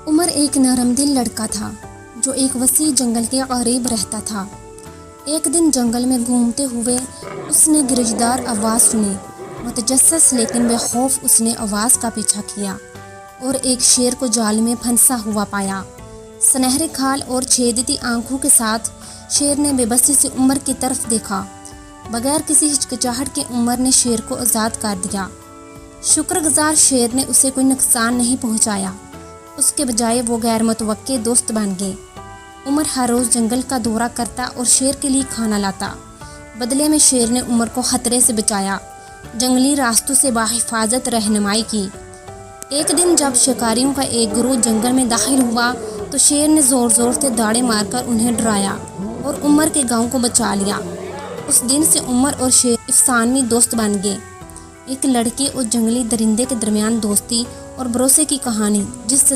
عمر ایک نرم دل لڑکا تھا جو ایک وسیع جنگل کے قریب رہتا تھا۔ ایک دن جنگل میں گھومتے ہوئے اس نے گرجدار آواز سنی۔ متجسس لیکن بے خوف اس نے آواز کا پیچھا کیا اور ایک شیر کو جال میں پھنسا ہوا پایا۔ سنہرے کھال اور چھیدتی آنکھوں کے ساتھ شیر نے بے بسی سے عمر کی طرف دیکھا۔ بغیر کسی ہچکچاہٹ کے عمر نے شیر کو آزاد کر دیا۔ شکر گزار شیر نے اسے کوئی نقصان نہیں پہنچایا، اس کے بجائے وہ غیر متوقع دوست بن گئے۔ عمر ہر روز جنگل کا دورہ کرتا اور شیر کے لیے کھانا لاتا۔ بدلے میں شیر نے عمر کو خطرے سے بچایا، جنگلی راستوں سے بحفاظت رہنمائی کی۔ ایک دن جب شکاریوں کا ایک گروہ جنگل میں داخل ہوا تو شیر نے زور زور سے داڑیں مار کر انہیں ڈرایا اور عمر کے گاؤں کو بچا لیا۔ اس دن سے عمر اور شیر افسانوی دوست بن گئے، ایک لڑکے اور جنگلی درندے کے درمیان دوستی اور بھروسے کی کہانی جس سے